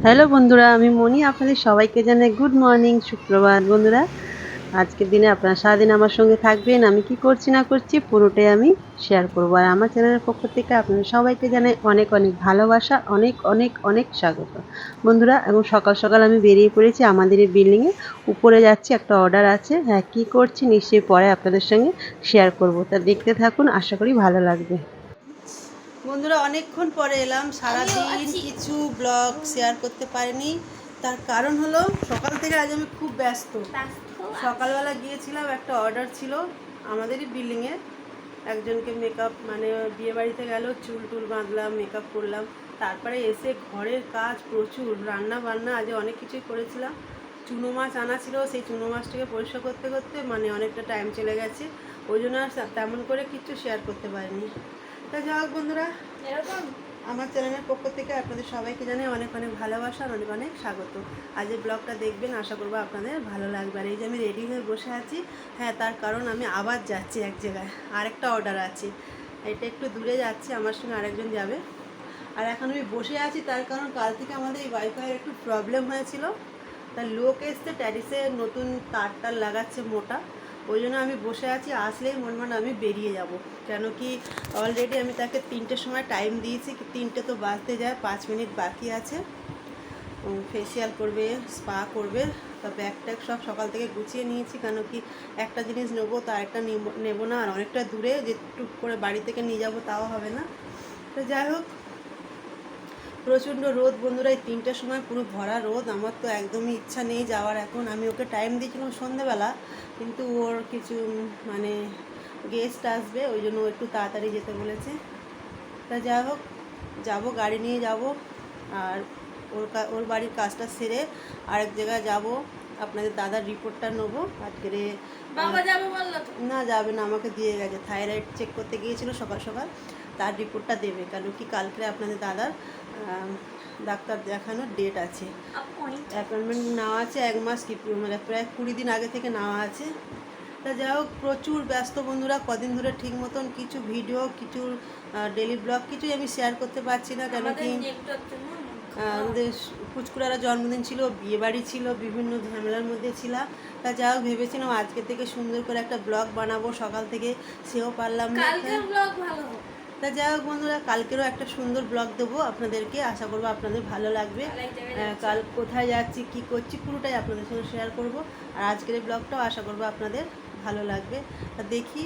Hello বন্ধুরা, আমি মনি। আপনাদের সবাইকে জানাই গুড মর্নিং, সুপ্রভাত বন্ধুরা। আজকের দিনে আপনারা সারাদিন আমার সঙ্গে থাকবেন। আমি কি করছি না করছি পুরোটাই আমি শেয়ার করব। আর আমার চ্যানেলের পক্ষ থেকে আপনাদের সবাইকে জানাই অনেক অনেক ভালোবাসা, অনেক অনেক অনেক স্বাগত। বন্ধুরা, এখন সকাল সকাল আমি বেরিয়ে পড়েছি আমাদের এই বিল্ডিংয়ে। উপরে যাচ্ছি, একটা অর্ডার আছে। হ্যাঁ, কী করছি নিশ্চয়ই পরে আপনাদের সঙ্গে শেয়ার করব। তা দেখতে থাকুন, আশা করি ভালো লাগবে। বন্ধুরা, অনেকক্ষণ পরে এলাম। সারাদিন কিছু ব্লগ শেয়ার করতে পারিনি। তার কারণ হলো সকাল থেকে আজ আমি খুব ব্যস্ত। সকালবেলা গিয়েছিলাম, একটা অর্ডার ছিল আমাদেরই বিল্ডিংয়ে। একজনকে মেকআপ মানে বিয়ে বাড়িতে গেল, চুল টুল বাঁধলাম, মেকআপ করলাম। তারপরে এসে ঘরের কাজ প্রচুর, রান্না বান্না আজ অনেক কিছুই করেছিলাম। চুনো মাছ আনা ছিল, সেই চুনো মাছটাকে পরিষ্কার করতে করতে মানে অনেকটা টাইম চলে গেছে। ওই জন্য আর তেমন করে কিছু শেয়ার করতে পারিনি। তা যাই হোক বন্ধুরা, এরকম আমার চ্যানেলের পক্ষ থেকে আপনাদের সবাইকে জানাই অনেক অনেক ভালোবাসা, অনেক অনেক স্বাগত। আজ এই ব্লগটা দেখবেন, আশা করবো আপনাদের ভালো লাগবে। আর এই যে আমি রেডি হয়ে বসে আছি, হ্যাঁ তার কারণ আমি আবার যাচ্ছি এক জায়গায়, আরেকটা অর্ডার আছে। এটা একটু দূরে যাচ্ছি, আমার সঙ্গে আরেকজন যাবে। আর এখন আমি বসে আছি তার কারণ কাল থেকে আমাদের এই ওয়াইফাইয়ের একটু প্রবলেম হয়েছিল। তার লোক এসছে, ট্যারিসে নতুন তার লাগাচ্ছে মোটা। ওই জন্য আমি বসে আছি, আসলেই মন আমি বেরিয়ে যাব। কেন কি অলরেডি আমি তাকে 3টের সময় টাইম দিয়েছি, 3টে তো বাজতে যায়, 5 মিনিট বাকি আছে। ফেসিয়াল করবে, স্পা করবে। তা ব্যাগ ট্যাগ সব সকাল থেকে গুছিয়ে নিয়েছি, কেন কি একটা জিনিস নেবো তো আরেকটা নেবো না। আর অনেকটা দূরে যে টুক করে বাড়ি থেকে নিয়ে যাবো তাও হবে না। তো যাই হোক, প্রচণ্ড রোদ বন্ধুরা, এই 3টের সময় পুরো ভরা রোদ। আমার তো একদমই ইচ্ছা নেই যাওয়ার। এখন আমি ওকে টাইম দিয়েছিলাম সন্ধেবেলা, কিন্তু ওর কিছু মানে গেস্ট আসবে, ওই জন্য ও একটু তাড়াতাড়ি যেতে বলেছে। তা যাই হোক, যাবো, গাড়ি নিয়ে যাব। আর ওর বাড়ির কাজটা সেরে আরেক জায়গায় যাব। আপনাদের দাদার রিপোর্টটা নেবো আজকের। বাবা যাবে বললো তো? না, যাবে না, আমাকে দিয়ে গেছে। থাইরয়েড চেক করতে গিয়েছিল সকাল সকাল, তার রিপোর্টটা দেবে। কেন কি কালকে আপনাদের দাদার ডাক্তার দেখানোর ডেট আছে, অ্যাপয়েন্টমেন্ট নেওয়া আছে। 1 মাস কি মানে প্রায় 20 দিন আগে থেকে নেওয়া আছে। তা যাই হোক, প্রচুর ব্যস্ত বন্ধুরা। কদিন ধরে ঠিক মতন কিছু ভিডিও, কিছু ডেলি ব্লগ কিছুই আমি শেয়ার করতে পারছি না। কেন কি আমাদের কুচকুড়ারা জন্মদিন ছিল, বিয়েবাড়ি ছিল, বিভিন্ন ঝামেলার মধ্যে ছিলাম। তা যা হোক, ভেবেছিলাম আজকে থেকে সুন্দর করে একটা ব্লগ বানাবো, সকাল থেকে সেও পারলাম না। তা যাই হোক বন্ধুরা, কালকেরও একটা সুন্দর ব্লগ দেবো আপনাদেরকে, আশা করবো আপনাদের ভালো লাগবে। কাল কোথায় যাচ্ছি, কি করছি, পুরোটাই আপনাদের সঙ্গে শেয়ার করব। আর আজকের এই ব্লগটাও আশা করবো আপনাদের ভালো লাগবে। তা দেখি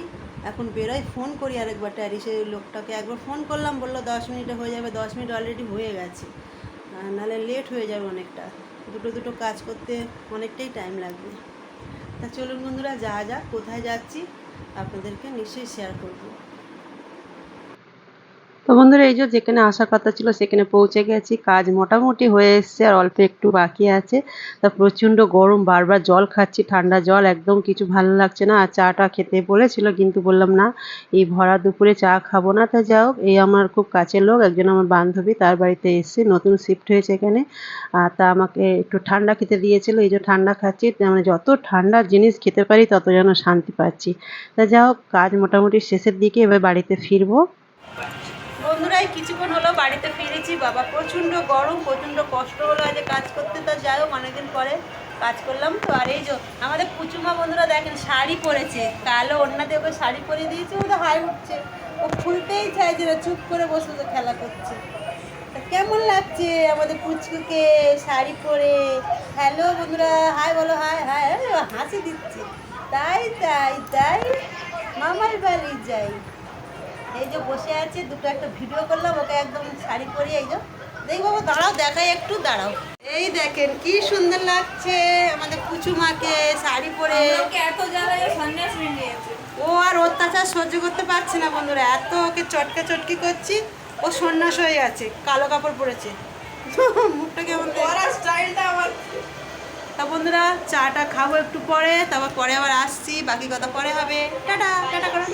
এখন বেরোয়, ফোন করি আরেকবার ট্যারিসের লোকটাকে। একবার ফোন করলাম, বললো 10 মিনিটে হয়ে যাবে। 10 মিনিট অলরেডি হয়ে গেছে, নাহলে লেট হয়ে যাবে অনেকটা। দুটো কাজ করতে অনেকটাই টাইম লাগবে। তা চলুন বন্ধুরা, কোথায় যাচ্ছি আপনাদেরকে নিশ্চয়ই শেয়ার করব। তো বন্ধুরা, এই যে যেখানে আসার কথা ছিল সেখানে পৌঁছে গেছি। কাজ মোটামুটি হয়ে এসছে, আর অল্প একটু বাকি আছে। তা প্রচণ্ড গরম, বারবার জল খাচ্ছি, ঠান্ডা জল, একদম কিছু ভালো লাগছে না। আর চাটা খেতে বলেছিল, কিন্তু বললাম না, এই ভরা দুপুরে চা খাবো না। তা যাও, এই আমার খুব কাছের লোক, একজন আমার বান্ধবী, তার বাড়িতে এসছে, নতুন শিফট হয়েছে এখানে। তা আমাকে একটু ঠান্ডা খেতে দিয়েছিল, এই যে ঠান্ডা খাচ্ছি। মানে যত ঠান্ডা জিনিস খেতে পারি তত যেন শান্তি পাচ্ছি। তা যাই হোক, কাজ মোটামুটি শেষের দিকে, এবার বাড়িতে ফিরবো। বন্ধুরা, কিছুক্ষণ হলো বাড়িতে ফিরেছি। বাবা, প্রচণ্ড গরম, প্রচণ্ড কষ্ট হলো আজ কাজ করতে। তা যাই হোক, অনেকদিন পরে কাজ করলাম তো। আর এই যে আমাদের পুচুমা বন্ধুরা দেখেন, শাড়ি পরেছে, কালো ওড়না দিয়ে ওকে শাড়ি পরিয়ে দিয়েছে। ওটা হাই উঠছে, ও খুলতেই চাইছে না, চুপ করে বসে তো খেলা করছে। তা কেমন লাগছে আমাদের পুচকুকে শাড়ি পরে? হ্যালো বন্ধুরা, হাই বলো, হাই হাই। হাসি দিচ্ছে, তাই তাই তাই, মামার বাড়ি যাই। এই যে বসে আছে, দুটো একটা ভিডিও করলাম ওকে একদম শাড়ি পরিয়ে। এই যে দেখি বাবা, দাঁড়াও, দেখাই একটু, দাঁড়াও। এই দেখেন কি সুন্দর লাগছে আমাদের পুচুমাকে শাড়ি পরে। ও আর অত্যাচার সহ্য করতে পারছে না বন্ধুরা, এত ওকে চটকা চটকি করছি, ও সন্ন্যাস হয়ে আছে, কালো কাপড় পরেছে। মুখটা কেমন স্টাইলটা আমার। তা বন্ধুরা, চাটা খাবো একটু পরে, তারপর পরে আবার আসছি, বাকি কথা পরে হবে। টাটা, টাটা করো,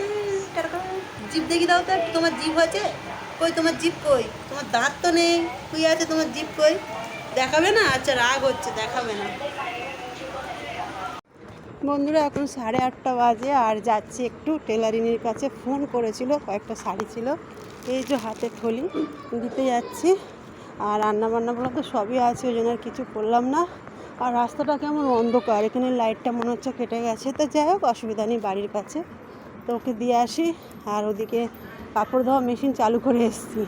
টাটা করো। জিভ দেখি দাও তো একটু, তোমার জিভ আছে কই? তোমার জিভ কই? তোমার দাঁত তো নেই, কই আছে তোমার জিভ কই? দেখাবে না? আচ্ছা, রাগ হচ্ছে, দেখাবে না। বন্ধুরা, এখন 8:30 বাজে, আর যাচ্ছি একটু টেলারিংয়ের কাছে। ফোন করেছিল, কয়েকটা শাড়ি ছিল, এই যে হাতে থলি দিতে যাচ্ছি। আর রান্নাবান্নাগুলো তো সবই আছে, ওই জন্য আর কিছু করলাম না। আর রাস্তাটা কেমন অন্ধকার, এখানে লাইটটা মনে হচ্ছে কেটে গেছে। তো যাই হোক, অসুবিধা নেই, বাড়ির কাছে তো ওকে দিয়ে আসি। আর ওদিকে কাপড় ধোয়া মেশিন চালু করে এসেছি।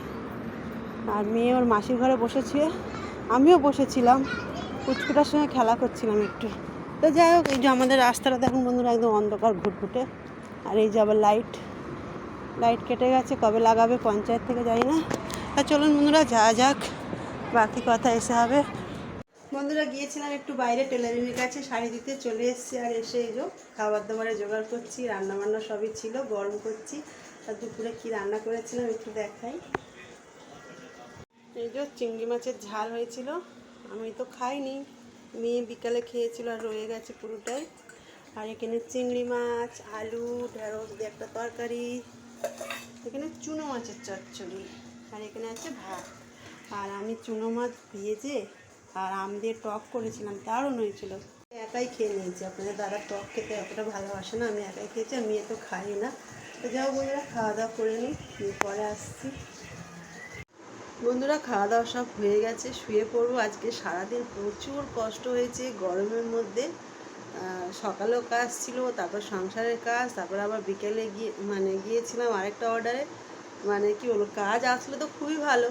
আর মেয়ে ওর মাসির ঘরে বসেছে, আমিও বসেছিলাম, পুচকুটার সঙ্গে খেলা করছিলাম একটু। তো যাই হোক, এই যে আমাদের রাস্তাটা দেখুন বন্ধুরা, একদম অন্ধকার ঘুটঘুটে। আর এই যে আবার লাইট কেটে গেছে, কবে লাগাবে পঞ্চায়েত থেকে জানি না। তা চলুন বন্ধুরা, যাওয়া যাক, বাকি কথা এসে হবে। বন্ধুরা গিয়েছিলাম একটু বাইরে টেলারিংয়ের কাছে, শাড়ি দিতে চলে এসেছি। আর এসে এই যে খাবার দাবারে জোগাড় করছি, রান্নাবান্না সবই ছিল, গরম করছি। আর দুপুরে কী রান্না করেছিলাম একটু দেখাই। এই যে চিংড়ি মাছের ঝাল হয়েছিল, আমি তো খাইনি, মেয়ে বিকালে খেয়েছিল আর রয়ে গেছে পুরোটাই। আর এখানে চিংড়ি মাছ, আলু, ঢেঁড়স দিয়ে একটা তরকারি, এখানে চুনো মাছের চচ্চড়ি, আর এখানে আছে ভাত। আর আমি চুনো মাছ ভেজে আর আম দিয়ে টক করেছিলাম, দারুণ হয়েছিল। একাই খেয়ে নিয়েছি, আপনাদের দাদা টক খেতে অতটা ভালোবাসে না, আমি একাই খেয়েছি, আর মেয়ে তো খাই না। তো যাও বন্ধুরা, খাওয়া দাওয়া করে নিই, পরে আসছি। বন্ধুরা খাওয়া দাওয়া সব হয়ে গেছে, শুয়ে পড়বো। আজকে সারাদিন প্রচুর কষ্ট হয়েছে গরমের মধ্যে। সকালেও কাজ ছিল, তারপর সংসারের কাজ, তারপর আবার বিকেলে গিয়েছিলাম আরেকটা অর্ডারে। কি বলবো, কাজ আসলে তো খুবই ভালো,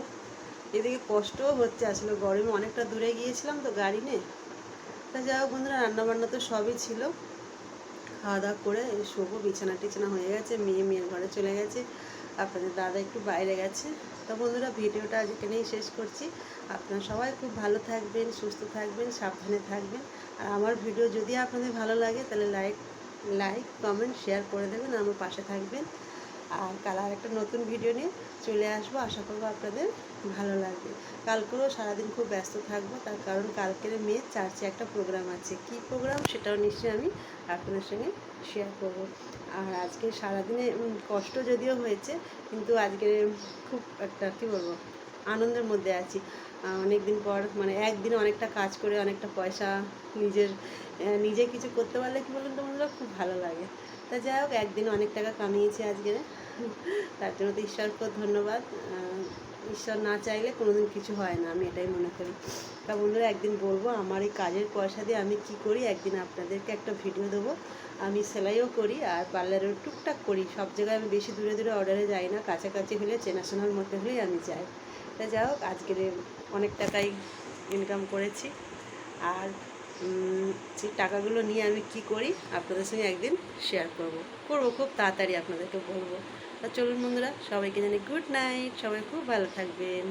এদিকে কষ্টও হচ্ছে। আসলে গরমে অনেকটা দূরে গিয়েছিলাম তো গাড়ি নিয়ে। তা যাই হোক বন্ধুরা, রান্নাবান্না তো সবই ছিল। খাওয়া দাওয়া করে শোবো, বিছানা টিছানা হয়ে গেছে, মেয়ের ঘরে চলে গেছে, আপনাদের দাদা একটু বাইরে গেছে। তো বন্ধুরা, ভিডিওটা আজ এখানেই শেষ করছি। আপনারা সবাই খুব ভালো থাকবেন, সুস্থ থাকবেন, সাবধানে থাকবেন। আর আমার ভিডিও যদি আপনাদের ভালো লাগে তাহলে লাইক কমেন্ট শেয়ার করে দেবেন, আমার পাশে থাকবেন। আর কাল আর একটা নতুন ভিডিও নিয়ে চলে আসবো, আশা করবো আপনাদের ভালো লাগবে। কালকেও সারাদিন খুব ব্যস্ত থাকবো, তার কারণ কালকের মেয়ের চার্চে একটা প্রোগ্রাম আছে। কী প্রোগ্রাম সেটাও নিশ্চয়ই আমি আপনাদের সঙ্গে শেয়ার করব। আর আজকে সারাদিনে কষ্ট যদিও হয়েছে, কিন্তু আজকে খুব একটা কী বলবো, আনন্দের মধ্যে আছি। অনেক দিন পর একদিনে অনেকটা কাজ করে অনেকটা পয়সা নিজে কিছু করতে পারলে কী বলুন তো বন্ধুরা, খুব ভালো লাগে। তা যাই হোক, একদিনে অনেক টাকা কামিয়েছি আজকে, তার জন্য তো ঈশ্বরকে ধন্যবাদ। ঈশ্বর না চাইলে কোনোদিন কিছু হয় না, আমি এটাই মনে করি। তা বন্ধুরা, একদিন বলবো আমার এই কাজের পয়সা দিয়ে আমি কি করি, একদিন আপনাদেরকে একটা ভিডিও দেবো। আমি সেলাইও করি আর পার্লারেও টুকটাক করি, সব জায়গায় আমি বেশি দূরে দূরে অর্ডারে যাই না, কাছাকাছি হলে চেনাশোনার মধ্যে হলেই আমি যাই। তা যাই হোক, আজকের অনেক টাকাই ইনকাম করেছি। আর সেই টাকাগুলো নিয়ে আমি কি করি আপনাদের সঙ্গে একদিন শেয়ার করবো খুব তাড়াতাড়ি আপনাদেরকে বলবো। তা চলুন বন্ধুরা, সবাইকে জানি গুড নাইট, সবাই খুব ভালো থাকবেন।